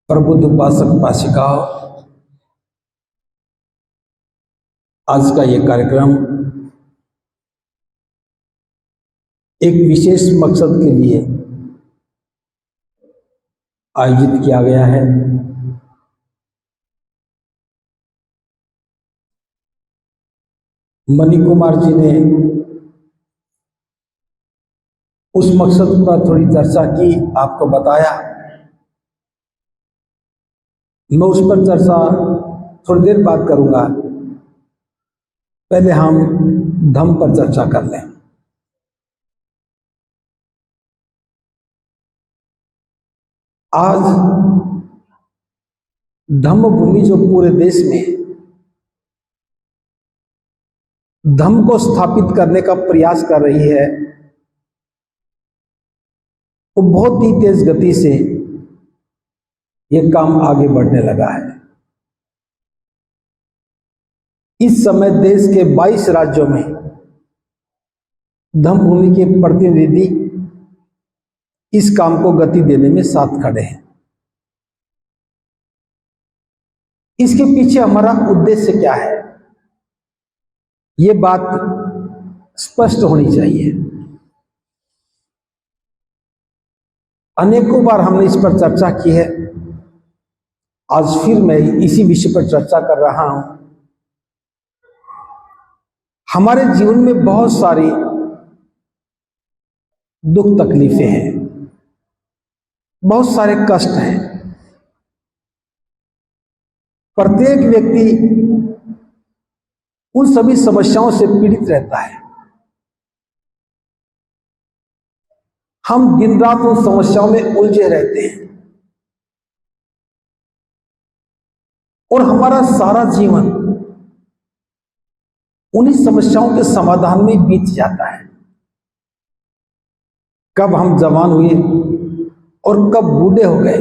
प्रबुद्ध उपासक उपासिकाओं, आज का ये कार्यक्रम एक विशेष मकसद के लिए आयोजित किया गया है। मणि कुमार जी ने उस मकसद पर थोड़ी चर्चा की, आपको बताया। मैं उस पर चर्चा थोड़ी देर बाद करूंगा। पहले हम धम्म पर चर्चा कर लें। आज धम्म भूमि जो पूरे देश में धम्म को स्थापित करने का प्रयास कर रही है, वो बहुत ही तेज गति से ये काम आगे बढ़ने लगा है। इस समय देश के 22 राज्यों में धम्म भूमि के प्रतिनिधि इस काम को गति देने में साथ खड़े हैं। इसके पीछे हमारा उद्देश्य क्या है, ये बात स्पष्ट होनी चाहिए। अनेकों बार हमने इस पर चर्चा की है, आज फिर मैं इसी विषय पर चर्चा कर रहा हूं। हमारे जीवन में बहुत सारी दुख तकलीफें हैं, बहुत सारे कष्ट हैं। प्रत्येक व्यक्ति उन सभी समस्याओं से पीड़ित रहता है। हम दिन रात उन समस्याओं में उलझे रहते हैं और हमारा सारा जीवन उन्हीं समस्याओं के समाधान में बीत जाता है। कब हम जवान हुए और कब बूढ़े हो गए,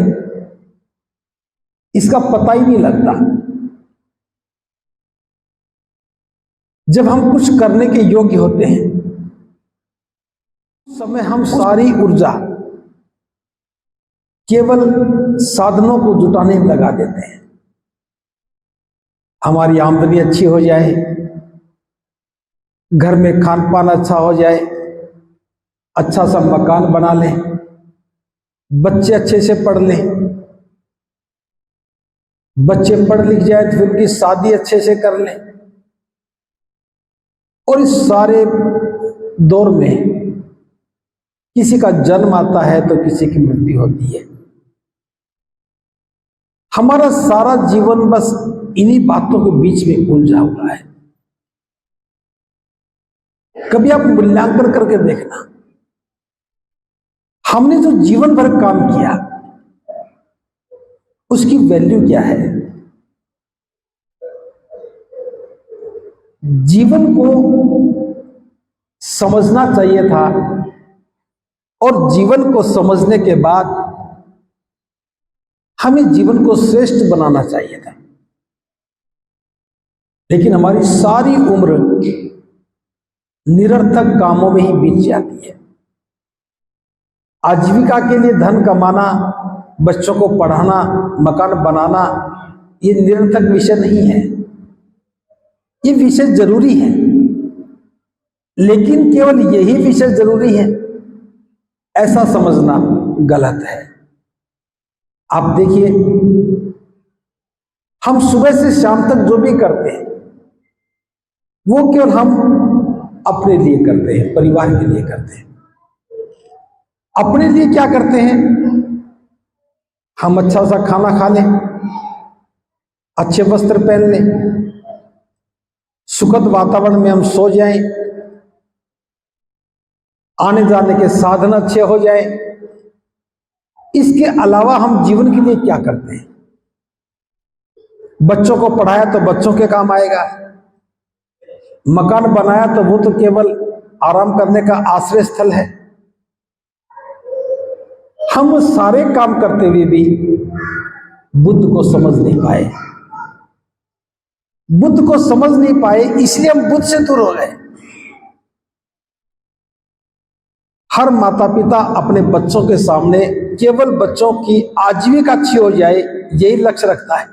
इसका पता ही नहीं लगता। जब हम कुछ करने के योग्य होते हैं, उस समय हम सारी ऊर्जा केवल साधनों को जुटाने में लगा देते हैं। हमारी आमदनी अच्छी हो जाए, घर में खान पान अच्छा हो जाए, अच्छा सा मकान बना लें, बच्चे अच्छे से पढ़ लें, बच्चे पढ़ लिख जाए तो फिर उनकी शादी अच्छे से कर लें। और इस सारे दौर में किसी का जन्म आता है तो किसी की मृत्यु होती है। हमारा सारा जीवन बस इन्हीं बातों के बीच में उलझा हुआ है। कभी आप मूल्यांकन करके देखना, हमने जो जीवन भर काम किया उसकी वैल्यू क्या है? जीवन को समझना चाहिए था और जीवन को समझने के बाद हमें जीवन को श्रेष्ठ बनाना चाहिए था। लेकिन हमारी सारी उम्र निरर्थक कामों में ही बीत जाती है। आजीविका के लिए धन कमाना, बच्चों को पढ़ाना, मकान बनाना, ये निरर्थक विषय नहीं है। ये विषय जरूरी है, लेकिन केवल यही विषय जरूरी है ऐसा समझना गलत है। आप देखिए, हम सुबह से शाम तक जो भी करते हैं वो केवल हम अपने लिए करते हैं, परिवार के लिए करते हैं। अपने लिए क्या करते हैं? हम अच्छा सा खाना खा लें, अच्छे वस्त्र पहन लें, सुखद वातावरण में हम सो जाएं, आने जाने के साधन अच्छे हो जाएं। इसके अलावा हम जीवन के लिए क्या करते हैं? बच्चों को पढ़ाया तो बच्चों के काम आएगा, मकान बनाया तो वो तो केवल आराम करने का आश्रय स्थल है। हम सारे काम करते हुए भी बुद्ध को समझ नहीं पाए। बुद्ध को समझ नहीं पाए, इसलिए हम बुद्ध से दूर हो गए। हर माता पिता अपने बच्चों के सामने केवल बच्चों की आजीविका अच्छी हो जाए यही लक्ष्य रखता है।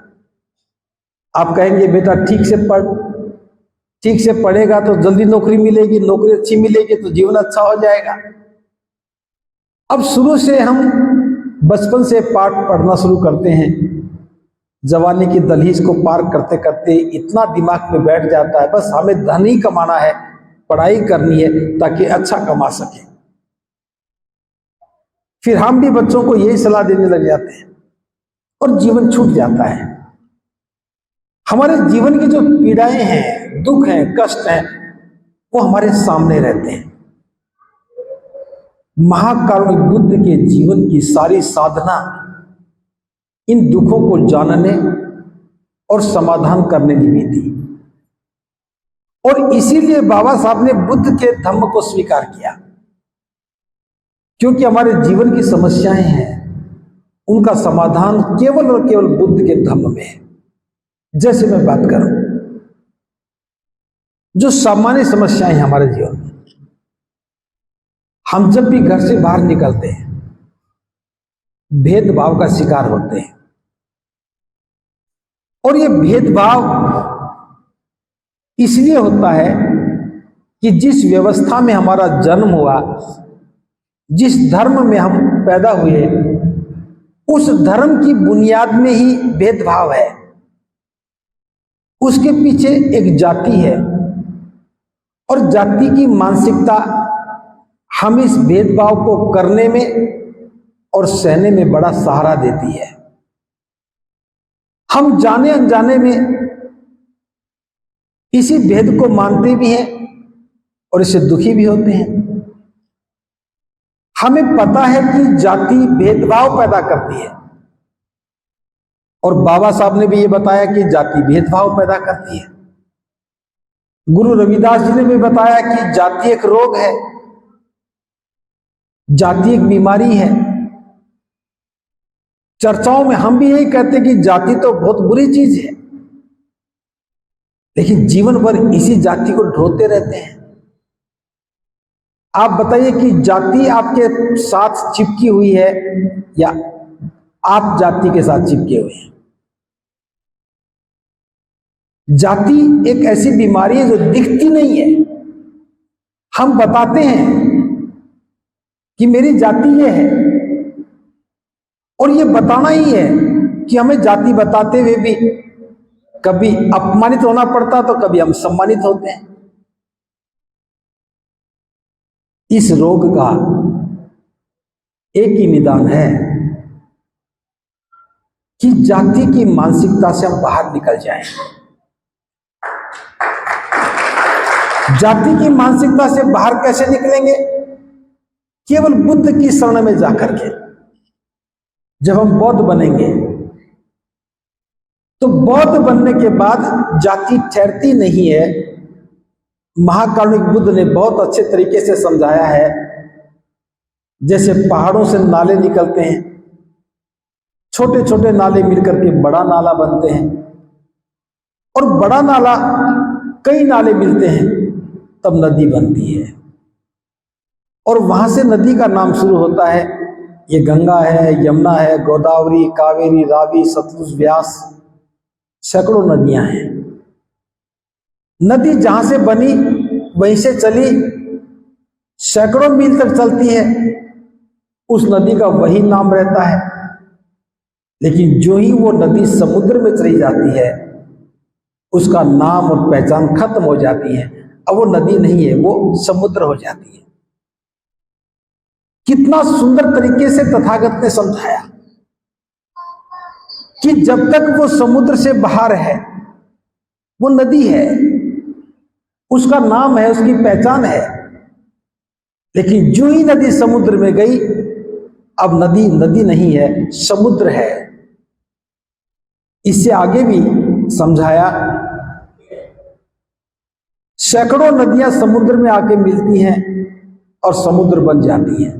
आप कहेंगे बेटा ठीक से पढ़, ठीक से पढ़ेगा तो जल्दी नौकरी मिलेगी, नौकरी अच्छी मिलेगी तो जीवन अच्छा हो जाएगा। अब शुरू से हम बचपन से पाठ पढ़ना शुरू करते हैं, जवानी की दहलीज को पार करते करते इतना दिमाग में बैठ जाता है बस हमें धन ही कमाना है, पढ़ाई करनी है ताकि अच्छा कमा सके। फिर हम भी बच्चों को यही सलाह देने लग जाते हैं और जीवन छूट जाता है। हमारे जीवन की जो पीड़ाएं हैं, दुख हैं, कष्ट हैं, वो हमारे सामने रहते हैं। महाकारुणिक बुद्ध के जीवन की सारी साधना इन दुखों को जानने और समाधान करने की भी थी, और इसीलिए बाबा साहब ने बुद्ध के धम्म को स्वीकार किया, क्योंकि हमारे जीवन की समस्याएं हैं उनका समाधान केवल और केवल बुद्ध के धम्म में है। जैसे मैं बात करूं, जो सामान्य समस्याएं हैं हमारे जीवन में, हम जब भी घर से बाहर निकलते हैं भेदभाव का शिकार होते हैं, और ये भेदभाव इसलिए होता है कि जिस व्यवस्था में हमारा जन्म हुआ, जिस धर्म में हम पैदा हुए, उस धर्म की बुनियाद में ही भेदभाव है। उसके पीछे एक जाति है और जाति की मानसिकता हम इस भेदभाव को करने में और सहने में बड़ा सहारा देती है। हम जाने अनजाने में इसी भेद को मानते भी हैं और इससे दुखी भी होते हैं। हमें पता है कि जाति भेदभाव पैदा करती है, और बाबा साहब ने भी ये बताया कि जाति भेदभाव पैदा करती है। गुरु रविदास जी ने भी बताया कि जाति एक रोग है, जाति एक बीमारी है। चर्चाओं में हम भी यही कहते हैं कि जाति तो बहुत बुरी चीज है, लेकिन जीवन भर इसी जाति को ढोते रहते हैं। आप बताइए कि जाति आपके साथ चिपकी हुई है या आप जाति के साथ चिपके हुए हैं? जाति एक ऐसी बीमारी है जो दिखती नहीं है। हम बताते हैं कि मेरी जाति ये है, और ये बताना ही है कि हमें जाति बताते हुए भी कभी अपमानित होना पड़ता तो कभी हम सम्मानित होते हैं। इस रोग का एक ही निदान है कि जाति की मानसिकता से हम बाहर निकल जाएं। जाति की मानसिकता से बाहर कैसे निकलेंगे? केवल बुद्ध की शरण में जाकर के। जब हम बौद्ध बनेंगे तो बौद्ध बनने के बाद जाति ठहरती नहीं है। महाकारुणिक बुद्ध ने बहुत अच्छे तरीके से समझाया है। जैसे पहाड़ों से नाले निकलते हैं, छोटे छोटे नाले मिलकर के बड़ा नाला बनते हैं, और बड़ा नाला कई नाले मिलते हैं तब नदी बनती है, और वहां से नदी का नाम शुरू होता है। ये गंगा है, यमुना है, गोदावरी, कावेरी, रावी, सतलुज, व्यास, सैकड़ों नदियां हैं। नदी जहां से बनी वहीं से चली, सैकड़ों मील तक चलती है, उस नदी का वही नाम रहता है। लेकिन जो ही वो नदी समुद्र में चली जाती है, उसका नाम और पहचान खत्म हो जाती है। अब वो नदी नहीं है, वो समुद्र हो जाती है। कितना सुंदर तरीके से तथागत ने समझाया कि जब तक वो समुद्र से बाहर है वो नदी है, उसका नाम है, उसकी पहचान है। लेकिन जो ही नदी समुद्र में गई, अब नदी नदी नहीं है, समुद्र है। इससे आगे भी समझाया, सैकड़ों नदियां समुद्र में आके मिलती हैं और समुद्र बन जाती हैं।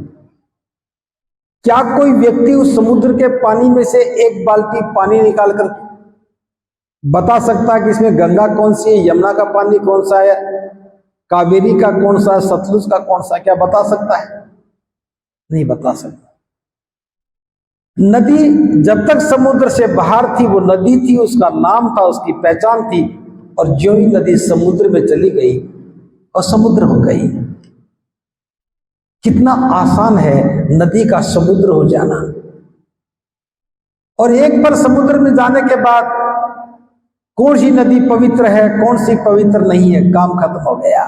क्या कोई व्यक्ति उस समुद्र के पानी में से एक बाल्टी पानी निकालकर बता सकता है कि इसमें गंगा कौन सी है, यमुना का पानी कौन सा है, कावेरी का कौन सा है, सतलुज का कौन सा है? क्या बता सकता है? नहीं बता सकता। नदी जब तक समुद्र से बाहर थी वो नदी थी, उसका नाम था, उसकी पहचान थी। और जो ही नदी समुद्र में चली गई और समुद्र हो गई। कितना आसान है नदी का समुद्र हो जाना। और एक बार समुद्र में जाने के बाद कौन सी नदी पवित्र है, कौन सी पवित्र नहीं है, काम खत्म हो गया।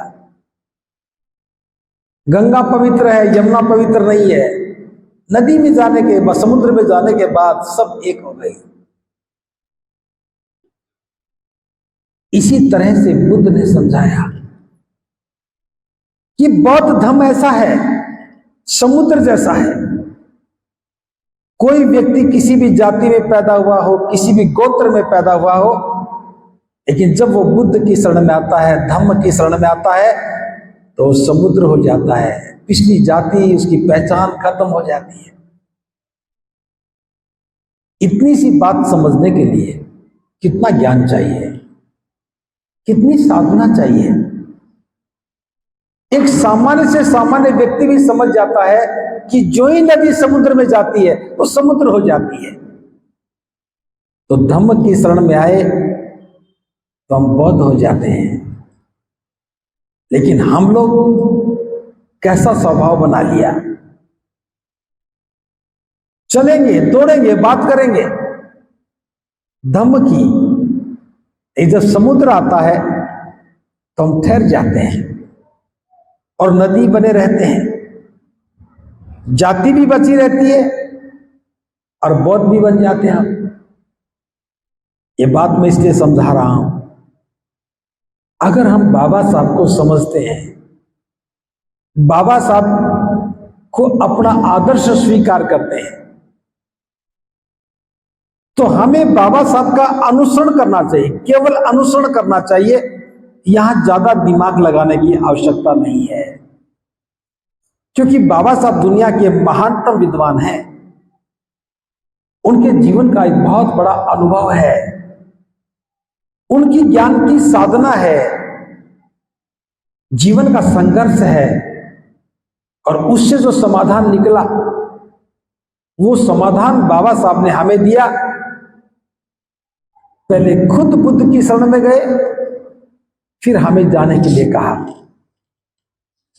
गंगा पवित्र है, यमुना पवित्र नहीं है। नदी में जाने के बाद, समुद्र में जाने के बाद सब एक हो गई। इसी तरह से बुद्ध ने समझाया कि बौद्ध धर्म ऐसा है, समुद्र जैसा है। कोई व्यक्ति किसी भी जाति में पैदा हुआ हो, किसी भी गोत्र में पैदा हुआ हो, लेकिन जब वो बुद्ध की शरण में आता है, धम्म की शरण में आता है, तो समुद्र हो जाता है। पिछली जाति, उसकी पहचान खत्म हो जाती है। इतनी सी बात समझने के लिए कितना ज्ञान चाहिए, कितनी साधना चाहिए। एक सामान्य से सामान्य व्यक्ति भी समझ जाता है कि जो ही नदी समुद्र में जाती है वो समुद्र हो जाती है। तो धम्म की शरण में आए तो हम बौद्ध हो जाते हैं। लेकिन हम लोग कैसा स्वभाव बना लिया, चलेंगे, दौड़ेंगे, बात करेंगे धम्म की। जब समुद्र आता है तो हम ठहर जाते हैं और नदी बने रहते हैं। जाति भी बची रहती है और बौद्ध भी बन जाते हैं। ये बात मैं इसलिए समझा रहा हूं, अगर हम बाबा साहब को समझते हैं, बाबा साहब को अपना आदर्श स्वीकार करते हैं, तो हमें बाबा साहब का अनुसरण करना चाहिए, केवल अनुसरण करना चाहिए। यहां ज्यादा दिमाग लगाने की आवश्यकता नहीं है, क्योंकि बाबा साहब दुनिया के महानतम विद्वान हैं। उनके जीवन का एक बहुत बड़ा अनुभव है, उनकी ज्ञान की साधना है, जीवन का संघर्ष है, और उससे जो समाधान निकला वो समाधान बाबा साहब ने हमें दिया। पहले खुद बुद्ध की शरण में गए, फिर हमें जाने के लिए कहा।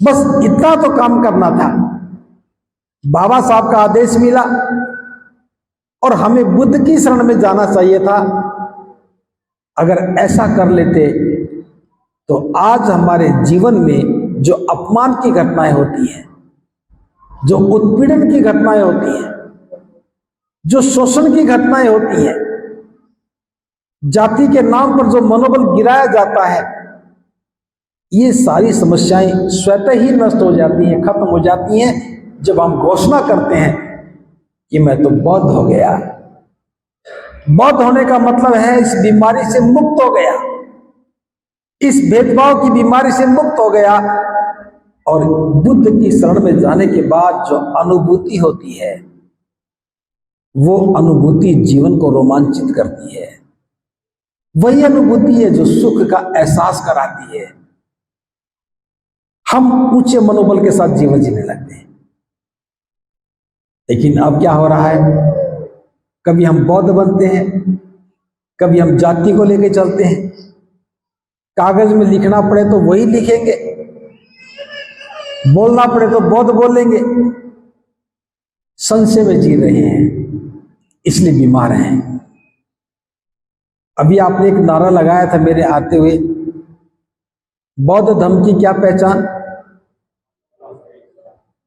बस इतना तो काम करना था। बाबा साहब का आदेश मिला और हमें बुद्ध की शरण में जाना चाहिए था। अगर ऐसा कर लेते तो आज हमारे जीवन में जो अपमान की घटनाएं होती हैं, जो उत्पीड़न की घटनाएं होती हैं, जो शोषण की घटनाएं होती हैं, जाति के नाम पर जो मनोबल गिराया जाता है, ये सारी समस्याएं स्वतः ही नष्ट हो जाती हैं, खत्म हो जाती हैं जब हम घोषणा करते हैं कि मैं तो बौद्ध हो गया। बौद्ध होने का मतलब है इस बीमारी से मुक्त हो गया, इस भेदभाव की बीमारी से मुक्त हो गया। और बुद्ध की शरण में जाने के बाद जो अनुभूति होती है, वो अनुभूति जीवन को रोमांचित करती है। वही अनुभूति है जो सुख का एहसास कराती है। हम ऊंचे मनोबल के साथ जीवन जीने लगते हैं। लेकिन अब क्या हो रहा है, कभी हम बौद्ध बनते हैं, कभी हम जाति को लेकर चलते हैं। कागज में लिखना पड़े तो वही लिखेंगे, बोलना पड़े तो बौद्ध बोलेंगे। संशय में जी रहे हैं, इसलिए बीमार हैं। अभी आपने एक नारा लगाया था मेरे आते हुए, बौद्ध धर्म की क्या पहचान,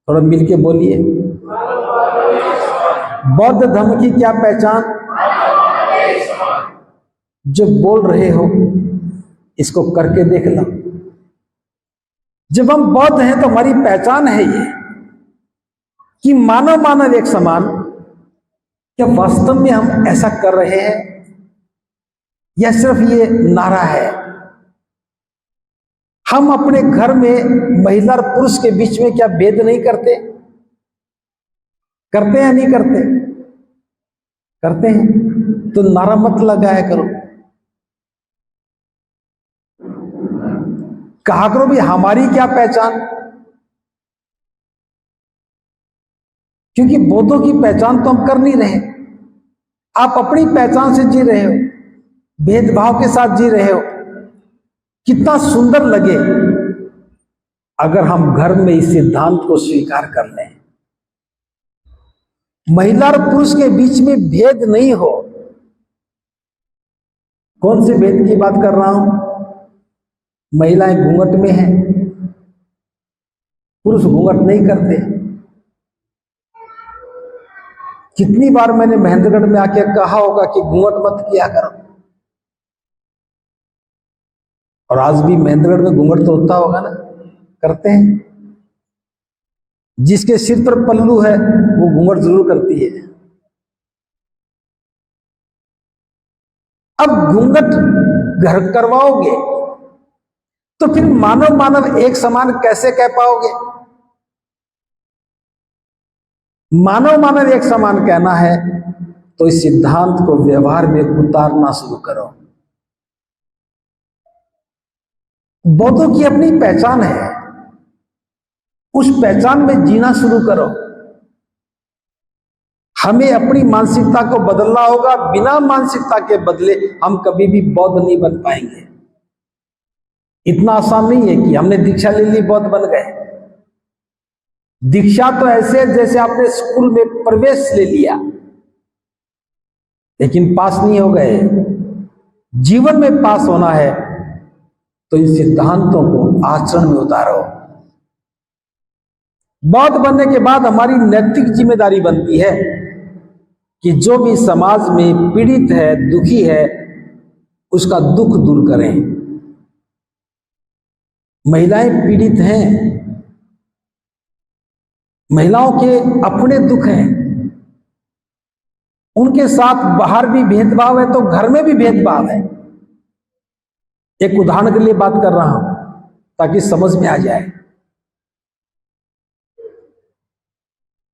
थोड़ा मिलके बोलिए। बौद्ध धर्म की क्या पहचान? जो बोल रहे हो इसको करके देख लो। जब हम बौद्ध हैं तो हमारी पहचान है ये कि मानव मानव एक समान। क्या वास्तव में हम ऐसा कर रहे हैं या सिर्फ ये नारा है? हम अपने घर में महिला और पुरुष के बीच में क्या भेद नहीं करते? करते या नहीं करते? करते हैं। तो नारा मत लगाया करो, कहा करो भी हमारी क्या पहचान। क्योंकि बौद्धों की पहचान तो हम कर नहीं रहे। आप अपनी पहचान से जी रहे हो, भेदभाव के साथ जी रहे हो। कितना सुंदर लगे अगर हम घर में इस सिद्धांत को स्वीकार कर लें, महिला और पुरुष के बीच में भेद नहीं हो। कौन से भेद की बात कर रहा हूं? महिलाएं घूंघट में हैं, पुरुष घूंघट नहीं करते। कितनी बार मैंने महेंद्रगढ़ में आके कहा होगा कि घूंघट मत किया करो, और आज भी महेंद्रगढ़ में घूंघट तो होता होगा ना, करते हैं। जिसके सिर पर पल्लू है वो घूंघट जरूर करती है। अब घूंघट घर करवाओगे तो फिर मानव मानव एक समान कैसे कह पाओगे? मानव मानव एक समान कहना है तो इस सिद्धांत को व्यवहार में उतारना शुरू करो। बौद्धों की अपनी पहचान है, उस पहचान में जीना शुरू करो। हमें अपनी मानसिकता को बदलना होगा। बिना मानसिकता के बदले हम कभी भी बौद्ध नहीं बन पाएंगे। इतना आसान नहीं है कि हमने दीक्षा ले ली बौद्ध बन गए। दीक्षा तो ऐसे जैसे आपने स्कूल में प्रवेश ले लिया लेकिन पास नहीं हो गए। जीवन में पास होना है तो इन सिद्धांतों को आचरण में उतारो। बौद्ध बनने के बाद हमारी नैतिक जिम्मेदारी बनती है कि जो भी समाज में पीड़ित है, दुखी है, उसका दुख दूर करें। महिलाएं पीड़ित हैं, महिलाओं के अपने दुख हैं, उनके साथ बाहर भी भेदभाव है तो घर में भी भेदभाव है। एक उदाहरण के लिए बात कर रहा हूं ताकि समझ में आ जाए।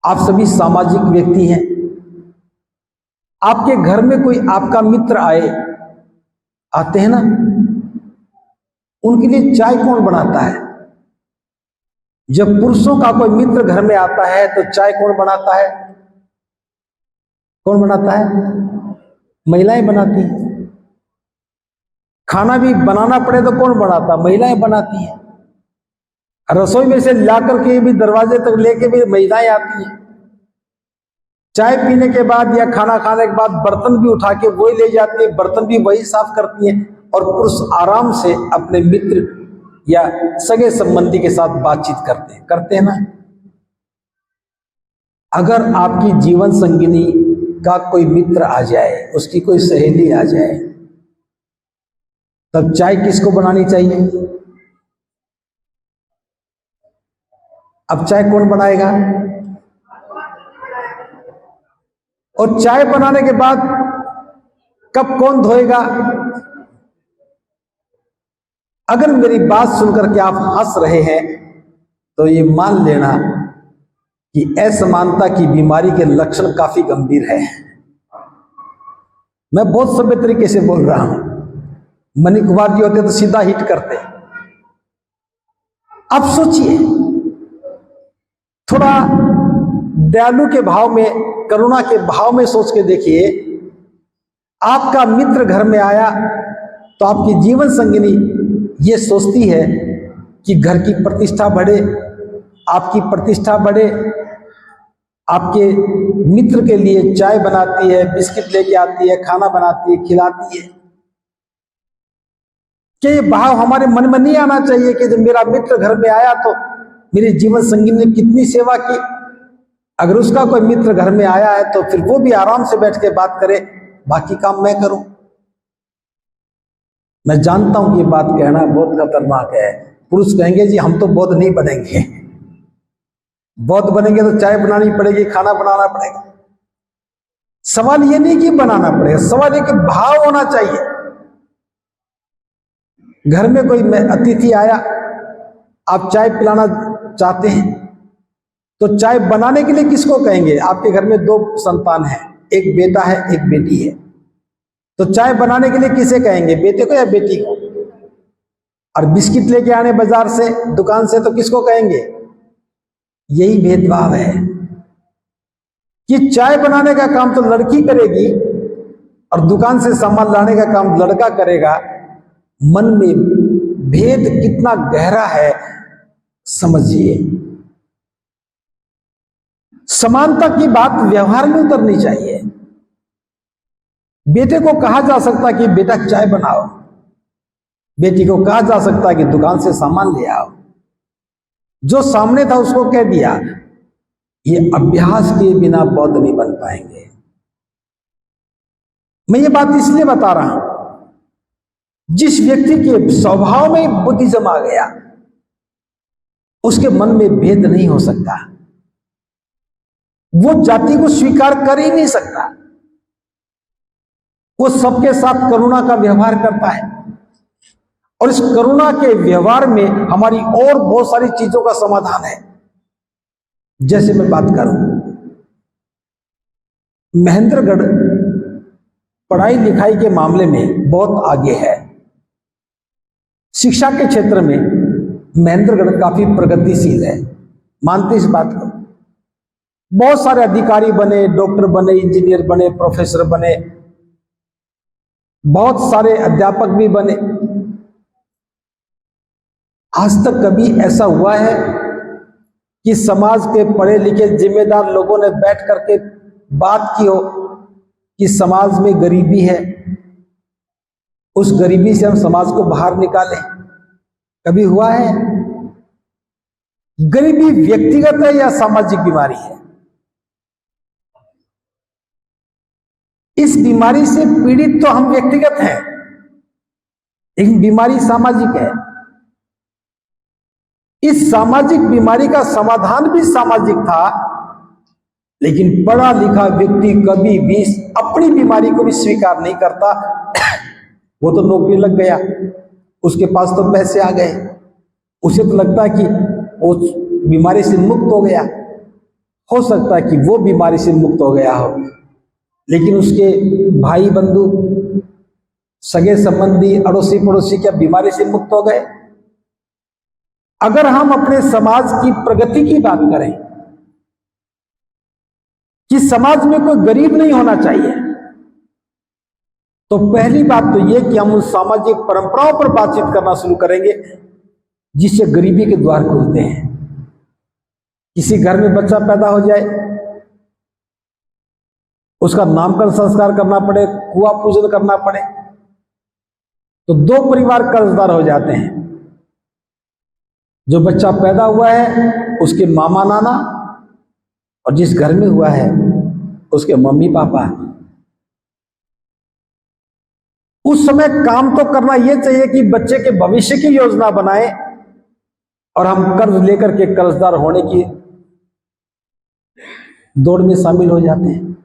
आप सभी सामाजिक व्यक्ति हैं। आपके घर में कोई आपका मित्र आते हैं ना, उनके लिए चाय कौन बनाता है? जब पुरुषों का कोई मित्र घर में आता है तो चाय कौन बनाता है? कौन बनाता है? महिलाएं बनाती हैं। खाना भी बनाना पड़े तो कौन बनाता? महिलाएं बनाती हैं। रसोई में से लाकर के भी दरवाजे तक लेके भी महिलाएं आती हैं। चाय पीने के बाद या खाना खाने के बाद बर्तन भी उठा के वही ले जाती है, बर्तन भी वही साफ करती हैं, और पुरुष आराम से अपने मित्र या सगे संबंधी के साथ बातचीत करते हैं ना। अगर आपकी जीवन संगिनी का कोई मित्र आ जाए, उसकी कोई सहेली आ जाए, तब चाय किसको बनानी चाहिए? अब चाय कौन बनाएगा? और चाय बनाने के बाद कप कौन धोएगा? अगर मेरी बात सुनकर के आप हंस रहे हैं तो ये मान लेना कि असमानता की बीमारी के लक्षण काफी गंभीर है। मैं बहुत सभ्य तरीके से बोल रहा हूं। मनी कुमार जी होते तो सीधा हिट करते। अब सोचिए, थोड़ा दयालु के भाव में, करुणा के भाव में सोच के देखिए। आपका मित्र घर में आया तो आपकी जीवन संगिनी ये सोचती है कि घर की प्रतिष्ठा बढ़े, आपकी प्रतिष्ठा बढ़े, आपके मित्र के लिए चाय बनाती है, बिस्किट लेके आती है, खाना बनाती है, खिलाती है। क्या ये भाव हमारे मन में नहीं आना चाहिए कि जब मेरा मित्र घर में आया तो मेरी जीवन संगिनी ने कितनी सेवा की? अगर उसका कोई मित्र घर में आया है तो फिर वो भी आराम से बैठ के बात करे, बाकी काम मैं करूं। मैं जानता हूं कि ये बात कहना बहुत खतरनाक है। पुरुष कहेंगे जी हम तो बौद्ध नहीं बनेंगे। बौद्ध बनेंगे तो चाय बनानी पड़ेगी, खाना बनाना पड़ेगा। सवाल ये नहीं कि बनाना पड़ेगा, सवाल ये कि भाव होना चाहिए। घर में कोई अतिथि आया, आप चाय पिलाना चाहते हैं तो चाय बनाने के लिए किसको कहेंगे? आपके घर में 2 संतान हैं, एक बेटा है, एक बेटी है, तो चाय बनाने के लिए किसे कहेंगे? बेटे को या बेटी को? और बिस्किट लेके आने बाजार से, दुकान से, तो किसको कहेंगे? यही भेदभाव है। कि चाय बनाने का काम तो लड़की करेगी और दुकान से सामान लाने का काम लड़का करेगा, मन में भेद कितना गहरा है समझिए। समानता की बात व्यवहार में उतरनी चाहिए। बेटे को कहा जा सकता कि बेटा चाय बनाओ, बेटी को कहा जा सकता है कि दुकान से सामान ले आओ। जो सामने था उसको कह दिया। ये अभ्यास के बिना बौद्ध नहीं बन पाएंगे। मैं ये बात इसलिए बता रहा हूं, जिस व्यक्ति के स्वभाव में बुद्धिज्म आ गया उसके मन में भेद नहीं हो सकता, वो जाति को स्वीकार कर ही नहीं सकता, वो सबके साथ करुणा का व्यवहार करता है। और इस करुणा के व्यवहार में हमारी और बहुत सारी चीजों का समाधान है। जैसे मैं बात करूं, महेंद्रगढ़ पढ़ाई लिखाई के मामले में बहुत आगे है। शिक्षा के क्षेत्र में महेंद्रगढ़ काफी प्रगतिशील है, मानते इस बात को। बहुत सारे अधिकारी बने, डॉक्टर बने, इंजीनियर बने, प्रोफेसर बने, बहुत सारे अध्यापक भी बने। आज तक कभी ऐसा हुआ है कि समाज के पढ़े लिखे जिम्मेदार लोगों ने बैठ करके बात की हो कि समाज में गरीबी है, उस गरीबी से हम समाज को बाहर निकालें? कभी हुआ है? गरीबी व्यक्तिगत है या सामाजिक बीमारी है? इस बीमारी से पीड़ित तो हम व्यक्तिगत हैं, लेकिन बीमारी सामाजिक है। इस सामाजिक बीमारी का समाधान भी सामाजिक था, लेकिन पढ़ा लिखा व्यक्ति कभी भी अपनी बीमारी को भी स्वीकार नहीं करता। वो तो नौकरी लग गया, उसके पास तो पैसे आ गए, उसे तो लगता है कि वो बीमारी से मुक्त हो गया। हो सकता है कि वो बीमारी से मुक्त हो गया हो, लेकिन उसके भाई बंधु, सगे संबंधी, अड़ोसी पड़ोसी क्या बीमारी से मुक्त हो गए? अगर हम अपने समाज की प्रगति की बात करें कि समाज में कोई गरीब नहीं होना चाहिए, तो पहली बात तो यह कि हम उन सामाजिक परंपराओं पर बातचीत करना शुरू करेंगे जिससे गरीबी के द्वार खुलते हैं। किसी घर में बच्चा पैदा हो जाए, उसका नामकरण संस्कार करना पड़े, कुआं पूजन करना पड़े, तो दो परिवार कर्जदार हो जाते हैं। जो बच्चा पैदा हुआ है उसके मामा नाना, और जिस घर में हुआ है उसके मम्मी पापा। उस समय काम तो करना यह चाहिए कि बच्चे के भविष्य की योजना बनाए, और हम कर्ज लेकर के कर्जदार होने की दौड़ में शामिल हो जाते हैं।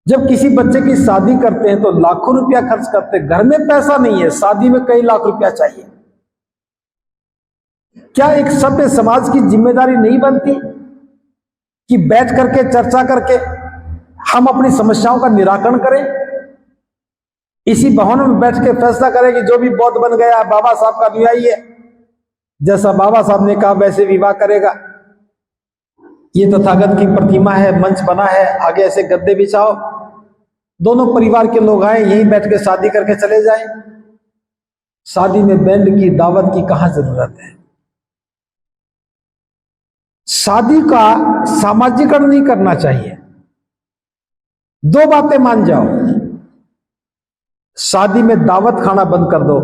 जब किसी बच्चे की शादी करते हैं तो लाखों रुपया खर्च करते हैं, घर में पैसा नहीं है, शादी में कई लाख रुपया चाहिए। क्या एक सभ्य समाज की जिम्मेदारी नहीं बनती कि बैठ करके चर्चा करके हम अपनी समस्याओं का निराकरण करें? इसी बहाने में बैठ के फैसला करें कि जो भी बौद्ध बन गया, बाबा साहब का अनुयायी है, जैसा बाबा साहब ने कहा वैसे विवाह करेगा। ये तथागत की प्रतिमा है, मंच बना है, आगे ऐसे गद्दे बिछाओ, दोनों परिवार के लोग आए, यहीं बैठ के शादी करके चले जाएं। शादी में बैंड की, दावत की कहां जरूरत है? शादी का सामाजिकरण नहीं करना चाहिए। दो बातें मान जाओ, शादी में दावत खाना बंद कर दो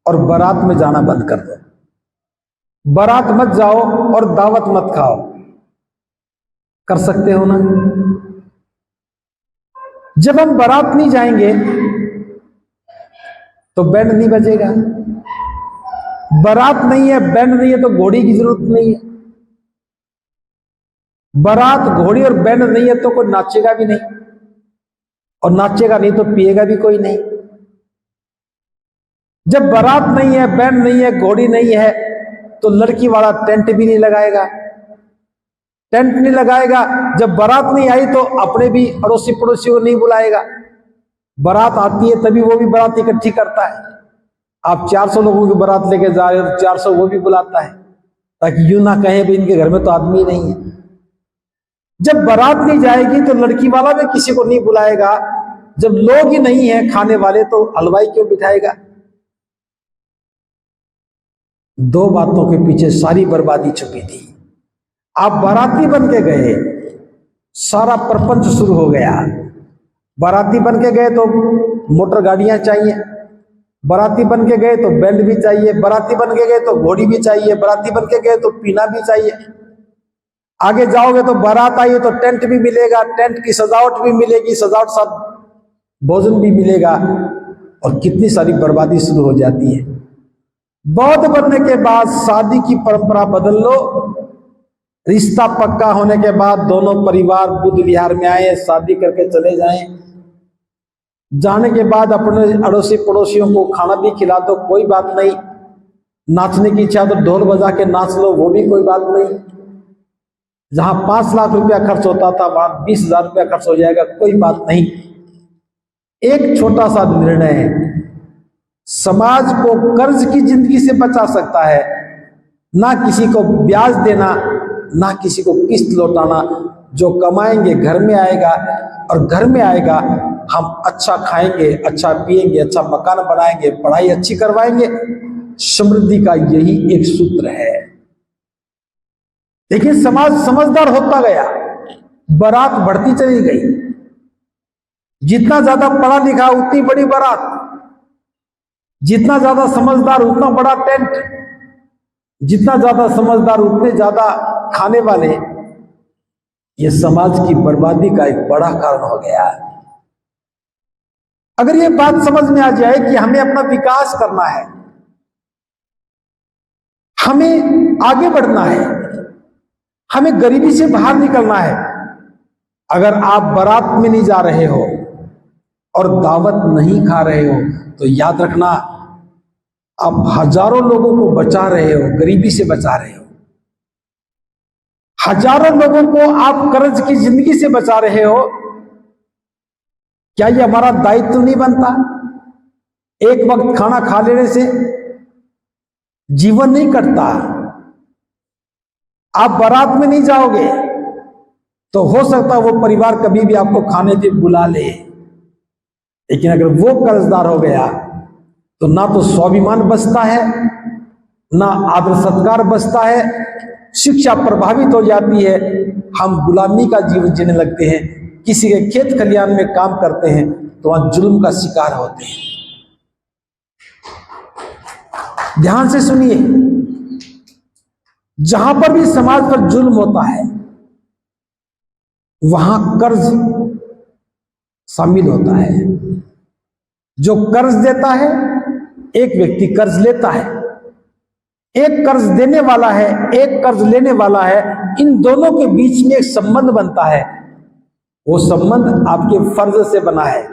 और बारात में जाना बंद कर दो। बारात मत जाओ और दावत मत खाओ। कर सकते हो ना? जब हम बारात नहीं जाएंगे तो बैंड नहीं बजेगा। बारात नहीं है, बैंड नहीं है, तो घोड़ी की जरूरत नहीं है। बारात, घोड़ी और बैंड नहीं है तो कोई नाचेगा भी नहीं, और नाचेगा नहीं तो पिएगा भी कोई नहीं। जब बारात नहीं है, बैंड नहीं है, घोड़ी नहीं है, तो लड़की वाला टेंट भी नहीं लगाएगा। टेंट नहीं लगाएगा, जब बारात नहीं आई तो अपने भी अड़ोसी पड़ोसी को नहीं बुलाएगा। बारात आती है तभी वो भी बारात इकट्ठी करता है। आप 400 लोगों की बारात लेके जा रहे हो तो 400 वो भी बुलाता है, ताकि यूं ना कहे भी इनके घर में तो आदमी नहीं है। जब बारात नहीं जाएगी तो लड़की वाला भी किसी को नहीं बुलाएगा। जब लोग ही नहीं है खाने वाले तो हलवाई क्यों बिठाएगा? दो बातों के पीछे सारी बर्बादी छुपी थी। आप बाराती बन के गए, सारा प्रपंच शुरू हो गया। बाराती बन के गए तो मोटर गाड़ियां चाहिए, बाराती बन के गए तो बैंड भी चाहिए, बाराती बन के गए तो घोड़ी भी चाहिए, बाराती बन के गए तो पीना भी चाहिए। आगे जाओगे तो बारात आई तो टेंट भी मिलेगा, टेंट की सजावट भी मिलेगी, सजावट साथ भोजन भी मिलेगा, और कितनी सारी बर्बादी शुरू हो जाती है। बौद्ध बनने के बाद शादी की परंपरा बदल लो। रिश्ता पक्का होने के बाद दोनों परिवार बुद्ध विहार में आए, शादी करके चले जाएं। जाने के बाद अपने अड़ोसी पड़ोसियों को खाना भी खिला दो, कोई बात नहीं। नाचने की इच्छा तो ढोल बजा के नाच लो, वो भी कोई बात नहीं। जहां 5 लाख रुपया खर्च होता था वहां 20,000 रुपया खर्च हो जाएगा, कोई बात नहीं। एक छोटा सा निर्णय है, समाज को कर्ज की जिंदगी से बचा सकता है। ना किसी को ब्याज देना, ना किसी को किस्त लौटाना। जो कमाएंगे घर में आएगा, और घर में आएगा हम अच्छा खाएंगे, अच्छा पिएंगे, अच्छा मकान बनाएंगे, पढ़ाई अच्छी करवाएंगे। समृद्धि का यही एक सूत्र है। देखिए समाज समझदार होता गया, बारात बढ़ती चली गई। जितना ज्यादा पढ़ा लिखा उतनी बड़ी बारात, जितना ज्यादा समझदार उतना बड़ा टेंट, जितना ज्यादा समझदार उतने ज्यादा खाने वाले। यह समाज की बर्बादी का एक बड़ा कारण हो गया। अगर यह बात समझ में आ जाए कि हमें अपना विकास करना है, हमें आगे बढ़ना है, हमें गरीबी से बाहर निकलना है। अगर आप बारात में नहीं जा रहे हो और दावत नहीं खा रहे हो तो याद रखना आप हजारों लोगों को बचा रहे हो, गरीबी से बचा रहे हो। हजारों लोगों को आप कर्ज की जिंदगी से बचा रहे हो। क्या ये हमारा दायित्व नहीं बनता? एक वक्त खाना खा लेने से जीवन नहीं कटता। आप बारात में नहीं जाओगे तो हो सकता वो परिवार कभी भी आपको खाने के बुला ले, लेकिन अगर वो कर्जदार हो गया तो ना तो स्वाभिमान बचता है, ना आदर सत्कार बचता है, शिक्षा प्रभावित हो जाती है। हम गुलामी का जीवन जीने लगते हैं। किसी के खेत खलियान में काम करते हैं तो वहां जुल्म का शिकार होते हैं। ध्यान से सुनिए, जहां पर भी समाज पर जुल्म होता है वहां कर्ज शामिल होता है। जो कर्ज देता है, एक व्यक्ति कर्ज लेता है, एक कर्ज देने वाला है, एक कर्ज लेने वाला है। इन दोनों के बीच में एक संबंध बनता है। वो संबंध आपके फर्ज से बना है,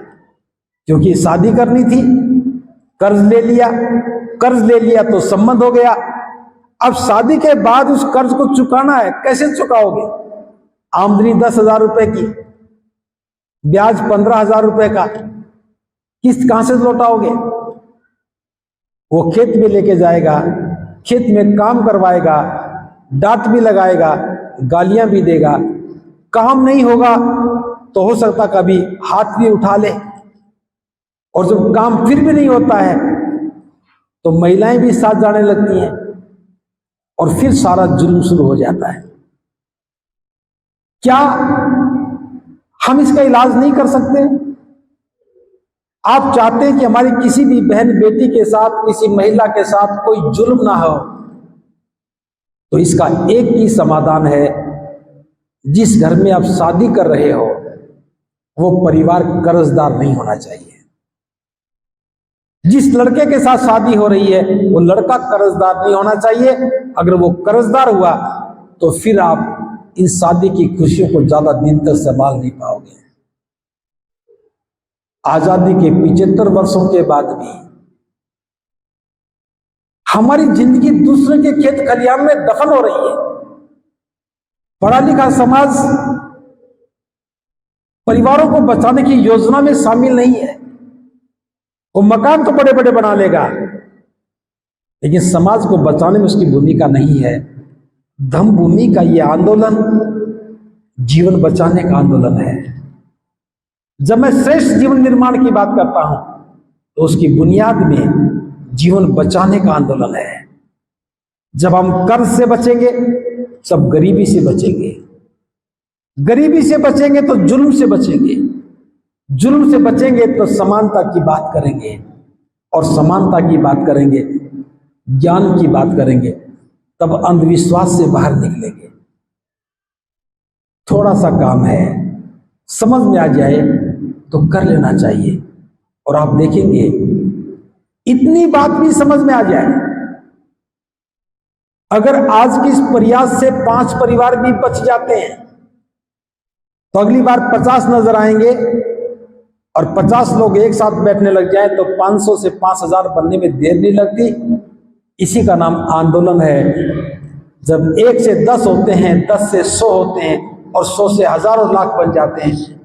क्योंकि शादी करनी थी, कर्ज ले लिया तो संबंध हो गया। अब शादी के बाद उस कर्ज को चुकाना है, कैसे चुकाओगे? आमदनी 10,000 रुपए की, ब्याज 15,000 रुपए का, किस्त कहां से लौटाओगे? वो खेत में लेके जाएगा, खेत में काम करवाएगा, डांट भी लगाएगा, गालियां भी देगा। काम नहीं होगा तो हो सकता कभी हाथ भी उठा ले, और जब काम फिर भी नहीं होता है तो महिलाएं भी साथ जाने लगती हैं, और फिर सारा जुल्म शुरू हो जाता है। क्या हम इसका इलाज नहीं कर सकते? आप चाहते हैं कि हमारी किसी भी बहन बेटी के साथ, किसी महिला के साथ कोई जुल्म ना हो, तो इसका एक ही समाधान है। जिस घर में आप शादी कर रहे हो वो परिवार कर्जदार नहीं होना चाहिए। जिस लड़के के साथ शादी हो रही है वो लड़का कर्जदार नहीं होना चाहिए। अगर वो कर्जदार हुआ तो फिर आप इन शादी की खुशियों को ज्यादा दिन तक संभाल नहीं पाओगे। आजादी के 75 वर्षों के बाद भी हमारी जिंदगी दूसरे के खेत खलियान में दफन हो रही है। पढ़ा लिखा समाज परिवारों को बचाने की योजना में शामिल नहीं है। वो मकान तो बड़े बड़े बना लेगा, लेकिन समाज को बचाने में उसकी भूमिका नहीं है। धम्म भूमि का ये आंदोलन, जीवन बचाने का आंदोलन है। जब मैं श्रेष्ठ जीवन निर्माण की बात करता हूं तो उसकी बुनियाद में जीवन बचाने का आंदोलन है। जब हम कर्ज से बचेंगे, सब गरीबी से बचेंगे, गरीबी से बचेंगे तो जुल्म से बचेंगे, जुल्म से बचेंगे तो समानता की बात करेंगे, और समानता की बात करेंगे, ज्ञान की बात करेंगे, तब अंधविश्वास से बाहर निकलेंगे। थोड़ा सा काम है, समझ में आ जाए तो कर लेना चाहिए, और आप देखेंगे इतनी बात भी समझ में आ जाए, अगर आज की इस प्रयास से 5 परिवार भी बच जाते हैं तो अगली बार 50 नजर आएंगे, और 50 लोग एक साथ बैठने लग जाए तो 500 से 5000 बनने में देर नहीं लगती। इसी का नाम आंदोलन है। जब 1 से 10 होते हैं, 10 से 100 होते हैं, और 100 से हजारों लाख बन जाते हैं,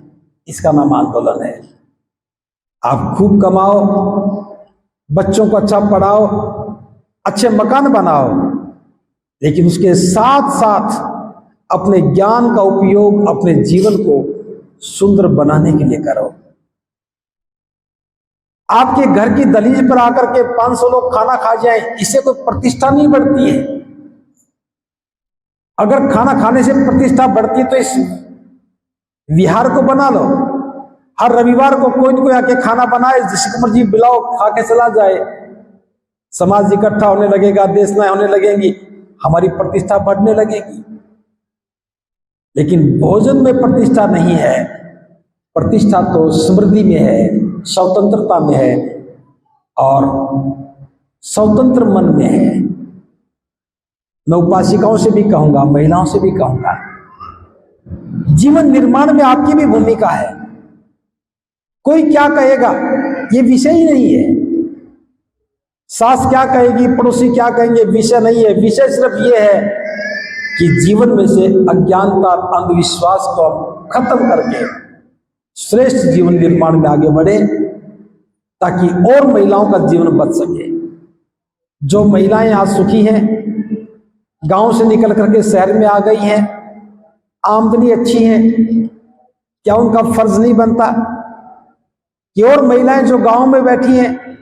इसका नाम आंदोलन है। आप खूब कमाओ, बच्चों को अच्छा पढ़ाओ, अच्छे मकान बनाओ, लेकिन उसके साथ साथ अपने ज्ञान का उपयोग अपने जीवन को सुंदर बनाने के लिए करो। आपके घर की दहलीज पर आकर के 500 लोग खाना खा जाएं, इससे कोई प्रतिष्ठा नहीं बढ़ती है। अगर खाना खाने से प्रतिष्ठा बढ़ती है तो इस विहार को बना लो, हर रविवार को कोई न कोई आके खाना बनाए, जिसको मर्जी बुलाओ, खा के चला जाए। समाज इकट्ठा होने लगेगा, देशनाएं होने लगेंगी, हमारी प्रतिष्ठा बढ़ने लगेगी। लेकिन भोजन में प्रतिष्ठा नहीं है, प्रतिष्ठा तो समृद्धि में है, स्वतंत्रता में है, और स्वतंत्र मन में है। मैं उपासिकाओं से भी कहूंगा, महिलाओं से भी कहूंगा, जीवन निर्माण में आपकी भी भूमिका है। कोई क्या कहेगा ये विषय ही नहीं है, सास क्या कहेगी, पड़ोसी क्या कहेंगे, विषय नहीं है। विषय सिर्फ ये है कि जीवन में से अज्ञानता, अंधविश्वास को खत्म करके श्रेष्ठ जीवन निर्माण में आगे बढ़े, ताकि और महिलाओं का जीवन बच सके। जो महिलाएं आज सुखी हैं, गांव से निकल करके शहर में आ गई हैं, आमदनी अच्छी है, क्या उनका फर्ज नहीं बनता कि और महिलाएं जो गांव में बैठी हैं,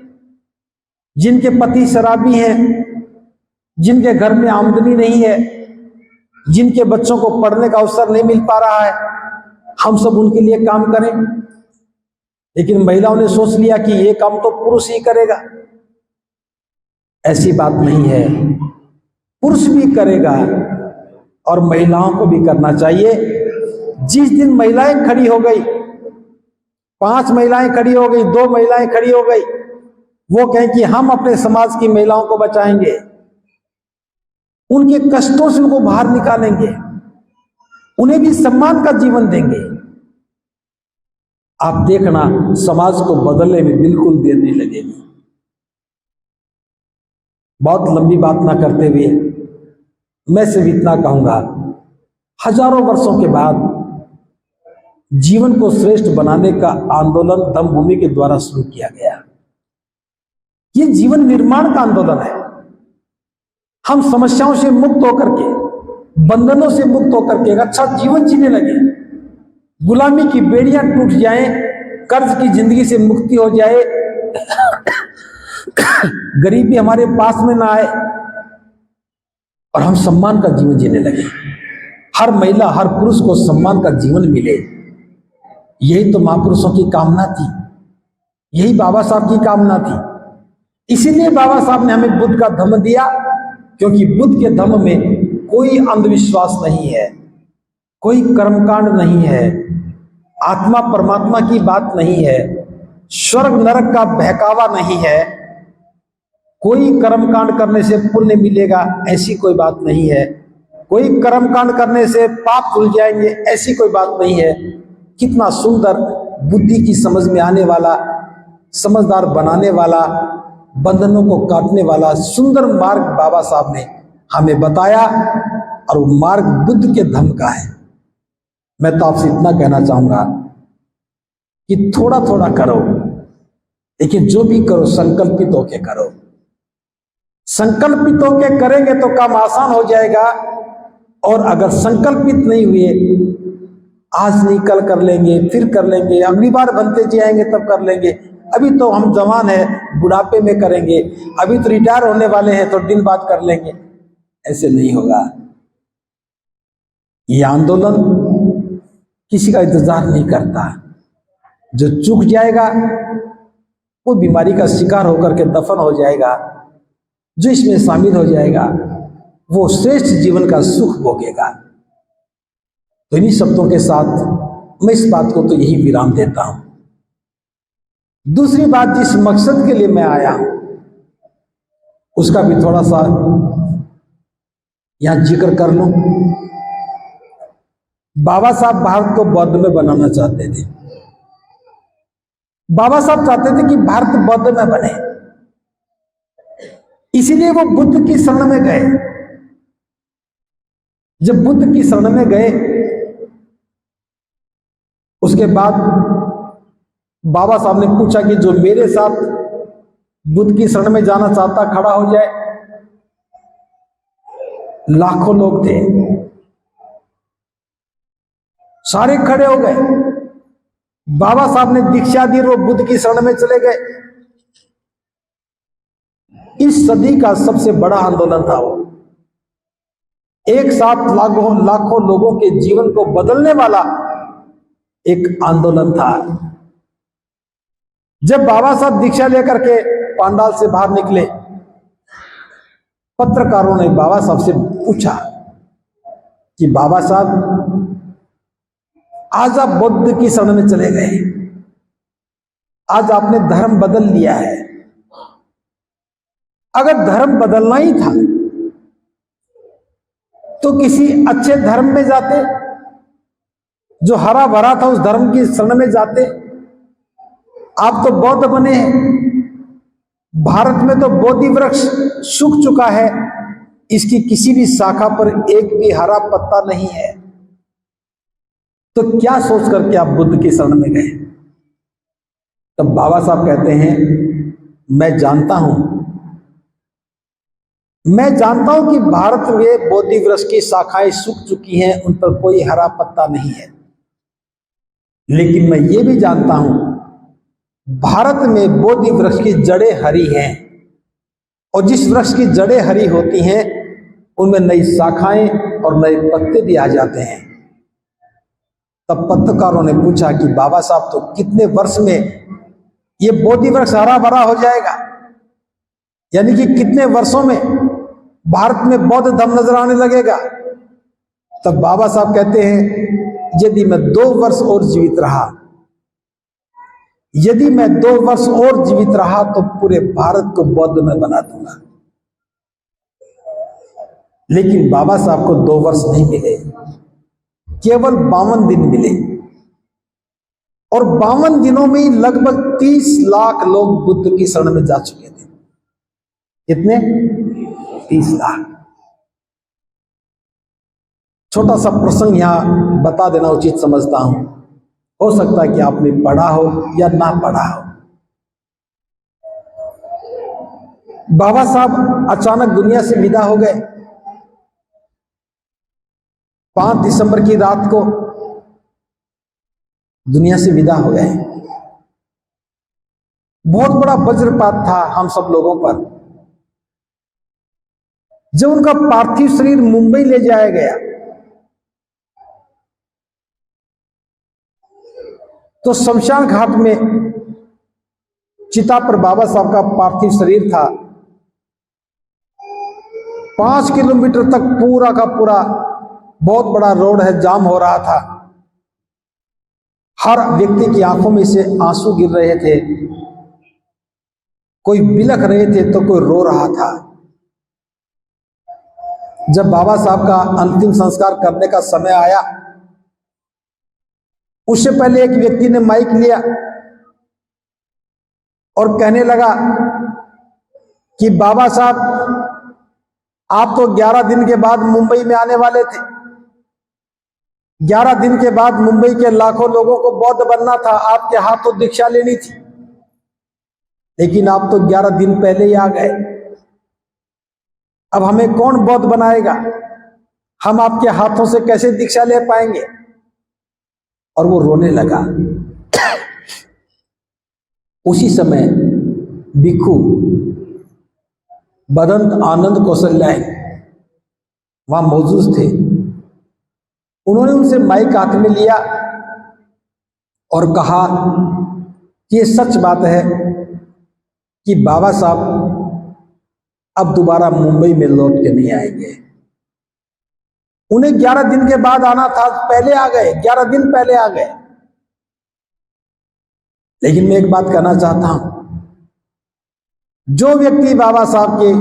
जिनके पति शराबी हैं, जिनके घर में आमदनी नहीं है, जिनके बच्चों को पढ़ने का अवसर नहीं मिल पा रहा है, हम सब उनके लिए काम करें। लेकिन महिलाओं ने सोच लिया कि ये काम तो पुरुष ही करेगा। ऐसी बात नहीं है, पुरुष भी करेगा और महिलाओं को भी करना चाहिए। जिस दिन महिलाएं खड़ी हो गई, 5 महिलाएं खड़ी हो गई, 2 महिलाएं खड़ी हो गई, वो कहें कि हम अपने समाज की महिलाओं को बचाएंगे, उनके कष्टों से उनको बाहर निकालेंगे, उन्हें भी सम्मान का जीवन देंगे, आप देखना समाज को बदलने में बिल्कुल देर नहीं लगेगी। बहुत लंबी बात ना करते हुए मैं सिर्फ इतना कहूंगा, हजारों वर्षों के बाद जीवन को श्रेष्ठ बनाने का आंदोलन धम्मभूमि के द्वारा शुरू किया गया। ये जीवन निर्माण का आंदोलन है। हम समस्याओं से मुक्त होकर के, बंधनों से मुक्त होकर के एक अच्छा जीवन जीने लगे, गुलामी की बेड़ियां टूट जाएं, कर्ज की जिंदगी से मुक्ति हो जाए, गरीबी हमारे पास में ना आए, और हम सम्मान का जीवन जीने लगे। हर महिला, हर पुरुष को सम्मान का जीवन मिले। यही तो महापुरुषों की कामना थी, यही बाबा साहब की कामना थी। इसीलिए बाबा साहब ने हमें बुद्ध का धम्म दिया, क्योंकि बुद्ध के धम्म में कोई अंधविश्वास नहीं है, कोई कर्मकांड नहीं है, आत्मा परमात्मा की बात नहीं है, स्वर्ग नरक का बहकावा नहीं है, कोई कर्मकांड करने से पुण्य मिलेगा ऐसी कोई बात नहीं है, कोई कर्मकांड करने से पाप धुल जाएंगे ऐसी कोई बात नहीं है। कितना सुंदर, बुद्धि की समझ में आने वाला, समझदार बनाने वाला, बंधनों को काटने वाला सुंदर मार्ग बाबा साहब ने हमें बताया, और वो मार्ग बुद्ध के धम्म का है। मैं तो आपसे इतना कहना चाहूंगा कि थोड़ा थोड़ा करो, लेकिन जो भी करो संकल्पित होके करो। संकल्पित होके करेंगे तो काम आसान हो जाएगा, और अगर संकल्पित नहीं हुए, आज नहीं कल कर लेंगे, फिर कर लेंगे, अगली बार बनते जाएंगे तब कर लेंगे, अभी तो हम जवान हैं बुढ़ापे में करेंगे, अभी तो रिटायर होने वाले हैं तो दिन बाद कर लेंगे, ऐसे नहीं होगा। यह आंदोलन किसी का इंतजार नहीं करता। जो चूक जाएगा वो बीमारी का शिकार होकर के दफन हो जाएगा, जो इसमें शामिल हो जाएगा वो श्रेष्ठ जीवन का सुख भोगेगा। तो इन्हीं शब्दों के साथ मैं इस बात को तो यही विराम देता हूं। दूसरी बात, जिस मकसद के लिए मैं आया उसका भी थोड़ा सा यहां जिक्र कर लूं। बाबा साहब भारत को बौद्ध में बनाना चाहते थे। बाबा साहब चाहते थे कि भारत बौद्ध में बने, इसीलिए वो बुद्ध की शरण में गए। जब बुद्ध की शरण में गए उसके बाद बाबा साहब ने पूछा कि जो मेरे साथ बुद्ध की शरण में जाना चाहता खड़ा हो जाए। लाखों लोग थे, सारे खड़े हो गए। बाबा साहब ने दीक्षा दी और वो बुद्ध की शरण में चले गए। इस सदी का सबसे बड़ा आंदोलन था वो, एक साथ लाखों लोगों के जीवन को बदलने वाला एक आंदोलन था। जब बाबा साहब दीक्षा लेकर के पांडाल से बाहर निकले, पत्रकारों ने बाबा साहब से पूछा कि बाबा साहब आज आप बुद्ध की शरण में चले गए, आज आपने धर्म बदल लिया है। अगर धर्म बदलना ही था तो किसी अच्छे धर्म में जाते, जो हरा भरा था उस धर्म की शरण में जाते। आप तो बौद्ध बने हैं, भारत में तो बोधि वृक्ष सूख चुका है, इसकी किसी भी शाखा पर एक भी हरा पत्ता नहीं है, तो क्या सोच करके आप बुद्ध की शरण में गए? तब बाबा साहब कहते हैं, मैं जानता हूं कि भारत में बोधि वृक्ष की शाखाएं सूख चुकी हैं, उन पर कोई हरा पत्ता नहीं है, लेकिन मैं ये भी जानता हूं भारत में बोधि वृक्ष की जड़ें हरी हैं, और जिस वृक्ष की जड़ें हरी होती हैं उनमें नई शाखाएं और नए पत्ते भी आ जाते हैं। तब पत्रकारों ने पूछा कि बाबा साहब तो कितने वर्ष में ये बोधि वृक्ष हरा भरा हो जाएगा, यानी कि कितने वर्षों में भारत में बौद्ध धर्म नजर आने लगेगा? तब बाबा साहब कहते हैं, यदि मैं 2 वर्ष और जीवित रहा तो पूरे भारत को बौद्ध में बना दूंगा। लेकिन बाबा साहब को 2 वर्ष नहीं मिले, केवल 52 दिन मिले, और 52 दिनों में ही लगभग 30 लाख लोग बुद्ध की शरण में जा चुके थे। कितने? 30 लाख। छोटा सा प्रसंग यहां बता देना उचित समझता हूं, हो सकता है कि आपने पढ़ा हो या ना पढ़ा हो। बाबा साहब अचानक दुनिया से विदा हो गए। 5 दिसंबर की रात को दुनिया से विदा हो गए। बहुत बड़ा वज्रपात था हम सब लोगों पर। जब उनका पार्थिव शरीर मुंबई ले जाया गया तो शमशान घाट में चिता पर बाबा साहब का पार्थिव शरीर था। 5 किलोमीटर तक पूरा का पूरा बहुत बड़ा रोड है, जाम हो रहा था। हर व्यक्ति की आंखों में से आंसू गिर रहे थे, कोई बिलख रहे थे तो कोई रो रहा था। जब बाबा साहब का अंतिम संस्कार करने का समय आया, उससे पहले एक व्यक्ति ने माइक लिया और कहने लगा कि बाबा साहब आप तो 11 दिन के बाद मुंबई में आने वाले थे। 11 दिन के बाद मुंबई के लाखों लोगों को बौद्ध बनना था, आपके हाथों दीक्षा लेनी थी, लेकिन आप तो 11 दिन पहले ही आ गए। अब हमें कौन बौद्ध बनाएगा? हम आपके हाथों से कैसे दीक्षा ले पाएंगे। और वो रोने लगा। उसी समय भिक्षु बदंत आनंद कौशल्याय वहां मौजूद थे। उन्होंने उनसे माइक हाथ में लिया और कहा कि ये सच बात है कि बाबा साहब अब दोबारा मुंबई में लौट के नहीं आएंगे। उन्हें 11 दिन के बाद आना था, पहले आ गए, 11 दिन पहले आ गए। लेकिन मैं एक बात कहना चाहता हूं, जो व्यक्ति बाबा साहब के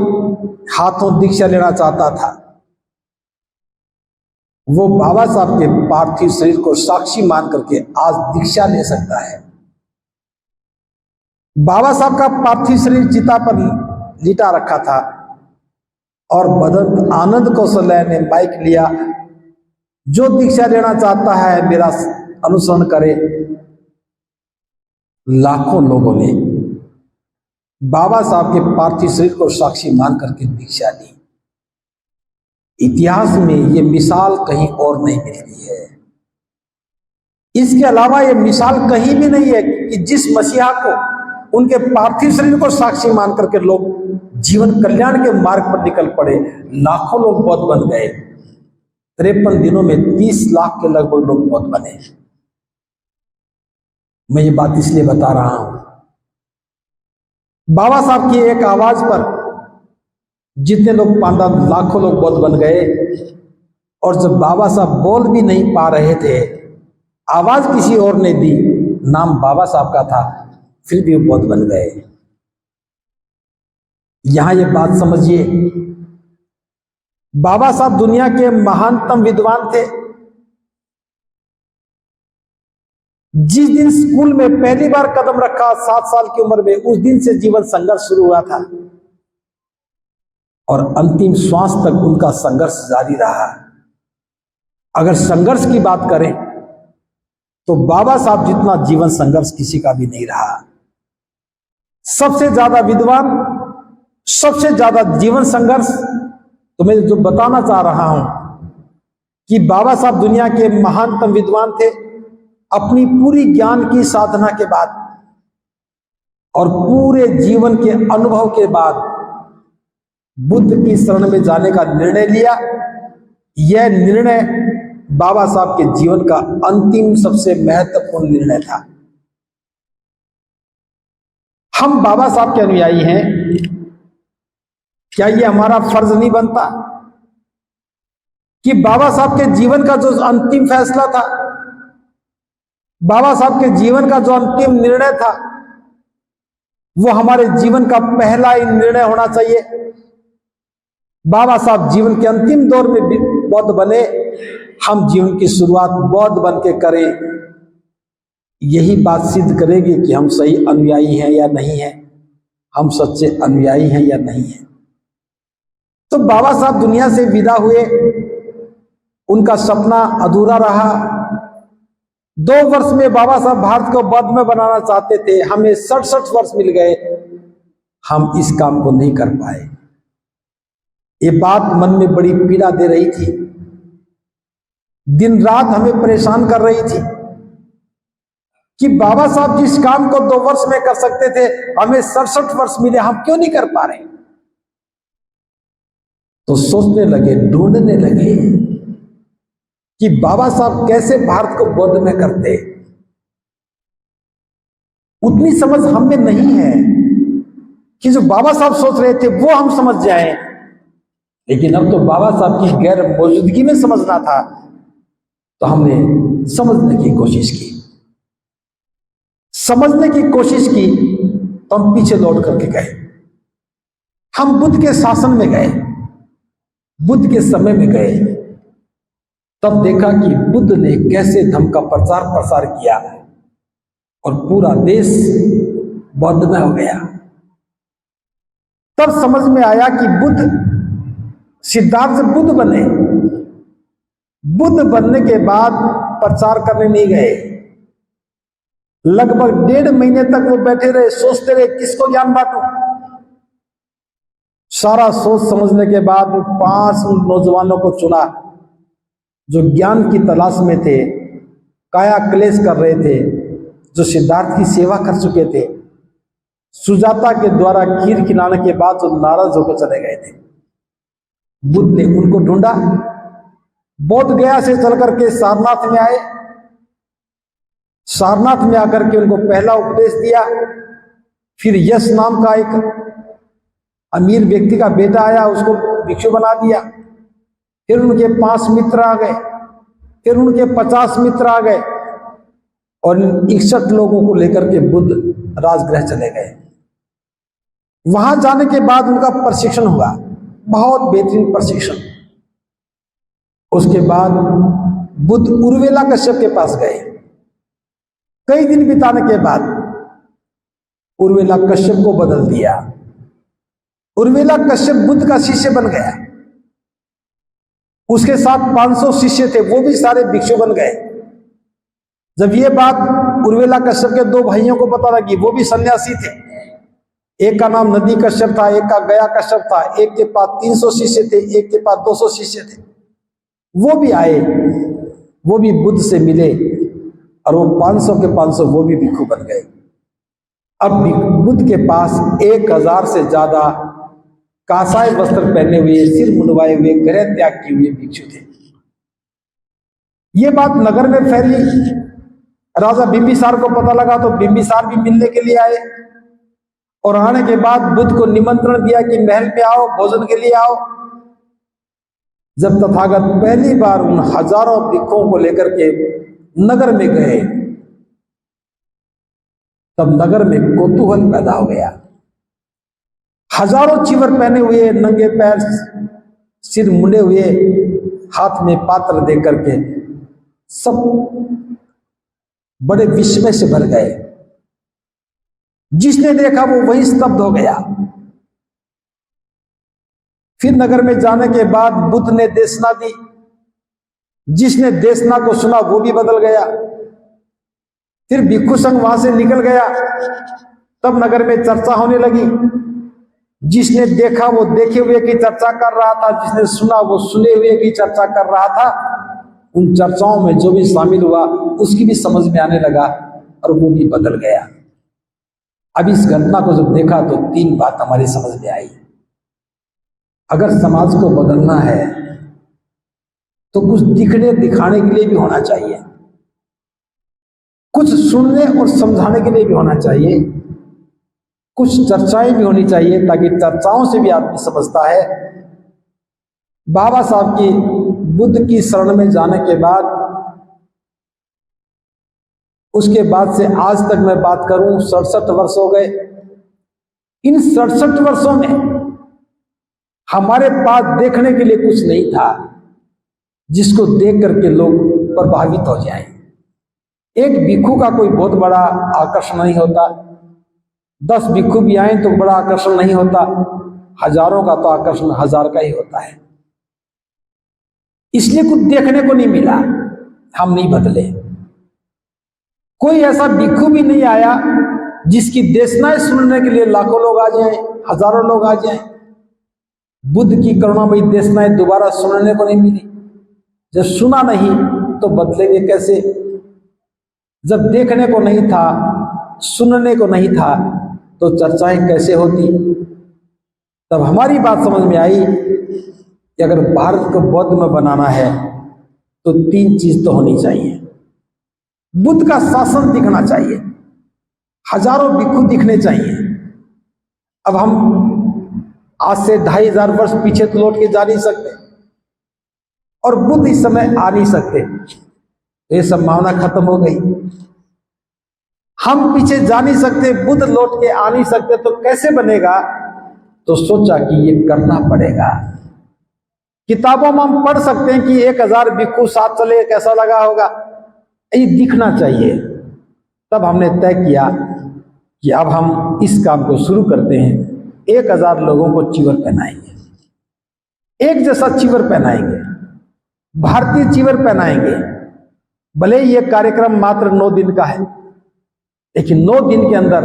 हाथों दीक्षा लेना चाहता था, वो बाबा साहब के पार्थिव शरीर को साक्षी मान करके आज दीक्षा ले सकता है। बाबा साहब का पार्थिव शरीर चिता पर लिटा रखा था और बदंत आनंद कौशल्याय ने माइक लिया, जो दीक्षा लेना चाहता है मेरा अनुसरण करे। लाखों लोगों ने बाबा साहब के पार्थिव शरीर को साक्षी मान करके दीक्षा ली। इतिहास में ये मिसाल कहीं और नहीं मिलती है। इसके अलावा ये मिसाल कहीं भी नहीं है कि जिस मसीहा को उनके पार्थिव शरीर को साक्षी मान करके लोग जीवन कल्याण के मार्ग पर निकल पड़े। लाखों लोग बौद्ध बन गए। 53 दिनों में 30 लाख के लगभग लोग बौद्ध बने। मैं ये बात इसलिए बता रहा हूं, बाबा साहब की एक आवाज पर जितने लोग 5 लाखों लोग बौद्ध बन गए। और जब बाबा साहब बोल भी नहीं पा रहे थे, आवाज किसी और ने दी, नाम बाबा साहब का था, फिर भी वो बौद्ध बन गए। यहां ये बात समझिए, बाबा साहब दुनिया के महानतम विद्वान थे। जिस दिन स्कूल में पहली बार कदम रखा 7 साल की उम्र में, उस दिन से जीवन संघर्ष शुरू हुआ था और अंतिम श्वास तक उनका संघर्ष जारी रहा। अगर संघर्ष की बात करें तो बाबा साहब जितना जीवन संघर्ष किसी का भी नहीं रहा। सबसे ज्यादा विद्वान, सबसे ज्यादा जीवन संघर्ष। तो मैं जो बताना चाह रहा हूं कि बाबा साहब दुनिया के महानतम विद्वान थे। अपनी पूरी ज्ञान की साधना के बाद और पूरे जीवन के अनुभव के बाद बुद्ध की शरण में जाने का निर्णय लिया। यह निर्णय बाबा साहब के जीवन का अंतिम सबसे महत्वपूर्ण निर्णय था। हम बाबा साहब के अनुयायी हैं, क्या यह हमारा फर्ज नहीं बनता कि बाबा साहब के जीवन का जो अंतिम फैसला था, बाबा साहब के जीवन का जो अंतिम निर्णय था, वो हमारे जीवन का पहला ही निर्णय होना चाहिए। बाबा साहब जीवन के अंतिम दौर में बौद्ध बने, हम जीवन की शुरुआत बौद्ध बन के करें। यही बात सिद्ध करेगी कि हम सही अनुयायी हैं या नहीं हैं, हम सच्चे अनुयायी हैं या नहीं हैं। तो बाबा साहब दुनिया से विदा हुए, उनका सपना अधूरा रहा। 2 वर्ष में बाबा साहब भारत को बौद्ध में बनाना चाहते थे, हमें 67 वर्ष मिल गए, हम इस काम को नहीं कर पाए। ये बात मन में बड़ी पीड़ा दे रही थी, दिन रात हमें परेशान कर रही थी कि बाबा साहब जिस काम को 2 वर्ष में कर सकते थे, हमें 67 वर्ष मिले, हम क्यों नहीं कर पा रहे। तो सोचने लगे, ढूंढने लगे कि बाबा साहब कैसे भारत को बौद्ध में करते। उतनी समझ हम में नहीं है कि जो बाबा साहब सोच रहे थे वो हम समझ जाएं। लेकिन अब तो बाबा साहब की गैर मौजूदगी में समझना था, तो हमने समझने की कोशिश की। समझने की कोशिश की तो हम पीछे लौट करके गए। हम बुद्ध के शासन में गए, बुद्ध के समय में गए। तब देखा कि बुद्ध ने कैसे धर्म का प्रचार प्रसार किया और पूरा देश बौद्धमय हो गया। तब समझ में आया कि बुद्ध सिद्धार्थ बुद्ध बने। बुद्ध बनने के बाद प्रचार करने नहीं गए। लगभग 1.5 महीने तक वो बैठे रहे, सोचते रहे किसको ज्ञान बांटूं। सारा सोच समझने के बाद 5 नौजवानों को चुना जो ज्ञान की तलाश में थे, काया क्लेश कर रहे थे, जो सिद्धार्थ की सेवा कर चुके थे, सुजाता के द्वारा खीर खिलाने के बाद जो नाराज होकर चले गए थे, बुद्ध ने उनको ढूंढा। बोध गया से चल करके सारनाथ में आए। सारनाथ में आकर के उनको पहला उपदेश दिया। फिर यश नाम का एक अमीर व्यक्ति का बेटा आया, उसको भिक्षु बना दिया। फिर उनके 5 मित्र आ गए, फिर उनके 50 मित्र आ गए, और 61 लोगों को लेकर के बुद्ध राजगृह चले गए। वहां जाने के बाद उनका प्रशिक्षण हुआ, बहुत बेहतरीन प्रशिक्षण। उसके बाद बुद्ध उर्वेला कश्यप के पास गए। कई दिन बिताने के बाद उर्वेला कश्यप को बदल दिया। उर्वेला कश्यप बुद्ध का शिष्य बन गया। उसके साथ 500 शिष्य थे, वो भी सारे भिक्षु बन गए। जब ये बात उर्वेला कश्यप के 2 भाइयों को पता लगी, वो भी सन्यासी थे। एक का नाम नदी कश्यप था, एक का गया कश्यप था। एक के पास 300 शिष्य थे, एक के पास 200 शिष्य थे। वो भी आए, वो भी बुद्ध से मिले, और वो 500 के 500 वो भी भिक्षु बन गए। अब बुद्ध के पास 1000 से ज्यादा कासाय वस्त्र पहने हुए, सिर मुंडवाए हुए, गृह त्याग किए हुए भिक्षु थे। ये बात नगर में फैली। राजा बिंबिसार को पता लगा तो बिंबिसार भी मिलने के लिए आए, और आने के बाद बुद्ध को निमंत्रण दिया कि महल में आओ, भोजन के लिए आओ। जब तथागत पहली बार उन हजारों भिक्षुओं को लेकर के नगर में गए, तब नगर में कौतूहल पैदा हो गया। हजारों चीवर पहने हुए, नंगे पैर, सिर मुंडे हुए, हाथ में पात्र देकर के सब बड़े विस्मय से भर गए। जिसने देखा वो वही स्तब्ध हो गया। फिर नगर में जाने के बाद बुद्ध ने देशना दी। जिसने देशना को सुना वो भी बदल गया। फिर भिक्षु संघ वहां से निकल गया। तब नगर में चर्चा होने लगी। जिसने देखा वो देखे हुए की चर्चा कर रहा था, जिसने सुना वो सुने हुए की चर्चा कर रहा था। उन चर्चाओं में जो भी शामिल हुआ उसकी भी समझ में आने लगा, और वो भी बदल गया। अब इस घटना को जब देखा तो 3 बात हमारी समझ में आई। अगर समाज को बदलना है तो कुछ दिखने दिखाने के लिए भी होना चाहिए, कुछ सुनने और समझाने के लिए भी होना चाहिए, कुछ चर्चाएं भी होनी चाहिए, ताकि चर्चाओं से भी आदमी समझता है। बाबा साहब की बुद्ध की शरण में जाने के बाद, उसके बाद से आज तक मैं बात करूं 67 वर्ष हो गए। इन 67 वर्षों में हमारे पास देखने के लिए कुछ नहीं था जिसको देख करके लोग प्रभावित हो जाएं। एक भिक्षु का कोई बहुत बड़ा आकर्षण नहीं होता, 10 भिक्षु भी आए तो बड़ा आकर्षण नहीं होता, हजारों का तो आकर्षण 1000 का ही होता है। इसलिए कुछ देखने को नहीं मिला, हम नहीं बदले। कोई ऐसा भिक्षु भी नहीं आया जिसकी देशनाएं सुनने के लिए लाखों लोग आ जाएं, हजारों लोग आ जाएं। बुद्ध की करुणामयी देशनाएं दोबारा सुनने को नहीं मिली। जब सुना नहीं तो बदलेंगे कैसे? जब देखने को नहीं था, सुनने को नहीं था, तो चर्चाएं कैसे होती? तब हमारी बात समझ में आई कि अगर भारत को बौद्ध में बनाना है तो 3 चीज तो होनी चाहिए। बुद्ध का शासन दिखना चाहिए, हजारों भिक्षु दिखने चाहिए। अब हम आज से 2500 वर्ष पीछे तो लौट के जा नहीं सकते, और बुद्ध इस समय आ नहीं सकते, तो ये संभावना खत्म हो गई। हम पीछे जा नहीं सकते, बुद्ध लौट के आ नहीं सकते, तो कैसे बनेगा? तो सोचा कि ये करना पड़ेगा। किताबों में हम पढ़ सकते हैं कि 1000 भिक्षु साथ चले, कैसा लगा होगा, ये दिखना चाहिए। तब हमने तय किया कि अब हम इस काम को शुरू करते हैं। 1000 लोगों को चीवर पहनाएंगे, एक जैसा चीवर पहनाएंगे, भारतीय चीवर पहनाएंगे। भले ये कार्यक्रम मात्र 9 दिन का है, लेकिन 9 दिन के अंदर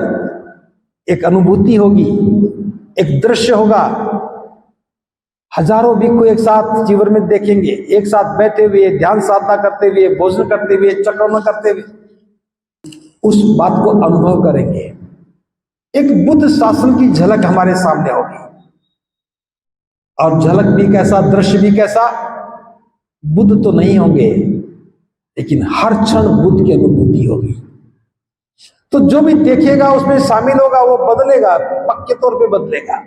एक अनुभूति होगी, एक दृश्य होगा हजारों भिक्खु को एक साथ जीवन में देखेंगे, एक साथ बैठे हुए ध्यान साधना करते हुए, भोजन करते हुए, चक्रमण करते हुए, उस बात को अनुभव करेंगे। एक बुद्ध शासन की झलक हमारे सामने होगी। और झलक भी कैसा, दृश्य भी कैसा, बुद्ध तो नहीं होंगे लेकिन हर क्षण बुद्ध की अनुभूति होगी। तो जो भी देखेगा उसमें शामिल होगा, वो बदलेगा, पक्के तौर पे बदलेगा।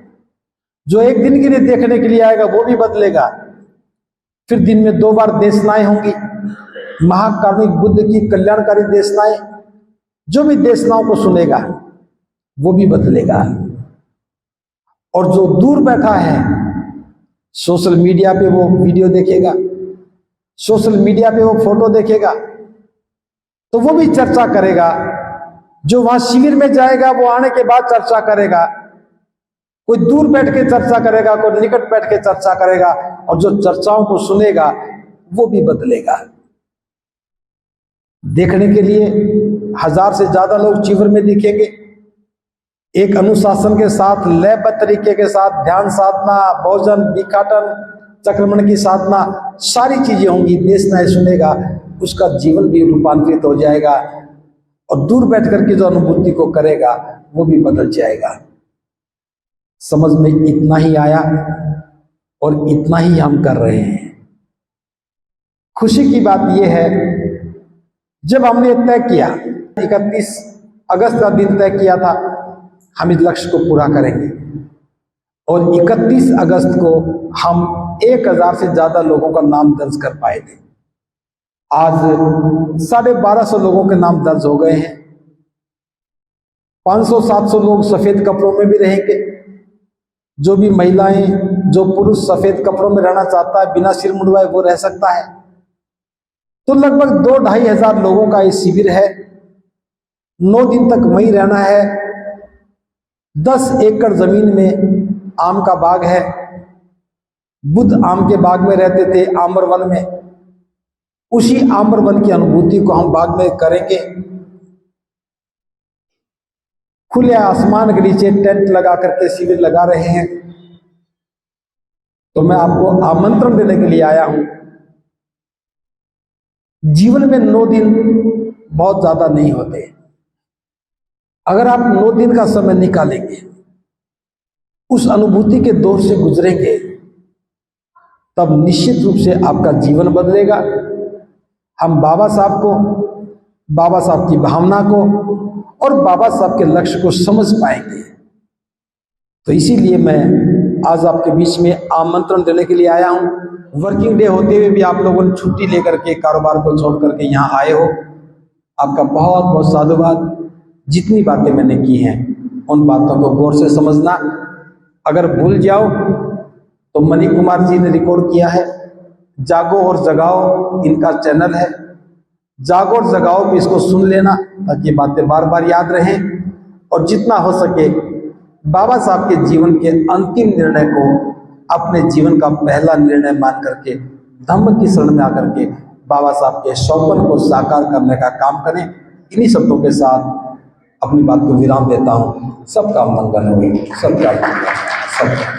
जो एक दिन के लिए देखने के लिए आएगा वो भी बदलेगा। फिर दिन में 2 बार देशनाएं होंगी, महाकारुणिक बुद्ध की कल्याणकारी देशनाएं। जो भी देशनाओं को सुनेगा वो भी बदलेगा। और जो दूर बैठा है, सोशल मीडिया पे वो वीडियो देखेगा, सोशल मीडिया पे वो फोटो देखेगा, तो वो भी चर्चा करेगा। जो वहां शिविर में जाएगा वो आने के बाद चर्चा करेगा। कोई दूर बैठ के चर्चा करेगा, कोई निकट बैठ के चर्चा करेगा। और जो चर्चाओं को सुनेगा वो भी बदलेगा। देखने के लिए 1000 से ज्यादा लोग शिविर में दिखेंगे। एक अनुशासन के साथ, लयबद्ध तरीके के साथ ध्यान साधना, भोजन, भिक्षाटन, चक्रमण की साधना, सारी चीजें होंगी। देशनाएं सुनेगा, उसका जीवन भी रूपांतरित हो जाएगा। और दूर बैठ करके जो अनुभूति को करेगा वो भी बदल जाएगा। समझ में इतना ही आया और इतना ही हम कर रहे हैं। खुशी की बात यह है, जब हमने तय किया, 31 अगस्त का दिन तय किया था, हम इस लक्ष्य को पूरा करेंगे। और 31 अगस्त को हम 1000 से ज्यादा लोगों का नाम दर्ज कर पाए थे। आज 1250 लोगों के नाम दर्ज हो गए हैं। 500-700 लोग सफेद कपड़ों में भी रहेंगे। जो भी महिलाएं, जो पुरुष सफेद कपड़ों में रहना चाहता है, बिना सिर मुंडवाए, वो रह सकता है। तो लगभग 2-2.5 हजार लोगों का ये शिविर है। 9 दिन तक वहीं रहना है। 10 एकड़ जमीन में आम का बाग है। बुद्ध आम के बाग में रहते थे, आम्र वन में। उसी आम्र वन की अनुभूति को हम बाग में करेंगे। खुले आसमान के नीचे टेंट लगा करके शिविर लगा रहे हैं। तो मैं आपको आमंत्रण देने के लिए आया हूं। जीवन में 9 दिन बहुत ज्यादा नहीं होते। अगर आप 9 दिन का समय निकालेंगे, उस अनुभूति के दौर से गुजरेंगे, तब निश्चित रूप से आपका जीवन बदलेगा। हम बाबा साहब को, बाबा साहब की भावना को और बाबा साहब के लक्ष्य को समझ पाएंगे। तो इसीलिए मैं आज आपके बीच में आमंत्रण देने के लिए आया हूं। वर्किंग डे होते हुए भी आप लोगों ने छुट्टी लेकर के, कारोबार को छोड़ करके यहाँ आए हो। आपका बहुत बहुत साधुवाद। जितनी बातें मैंने की हैं उन बातों को गौर से समझना। अगर भूल जाओ तो मणि कुमार जी ने रिकॉर्ड किया है, जागो और जगाओ इनका चैनल है। जागो और जगाओ भी इसको सुन लेना, ताकि बातें बार बार याद रहें। और जितना हो सके बाबा साहब के जीवन के अंतिम निर्णय को अपने जीवन का पहला निर्णय मान करके, धम्म की शरण में आकर के बाबा साहब के स्वप्न को साकार करने का काम करें। इन्हीं शब्दों के साथ अपनी बात को विराम देता हूँ। सबका मंगल हो, सबका मंगल, सबका।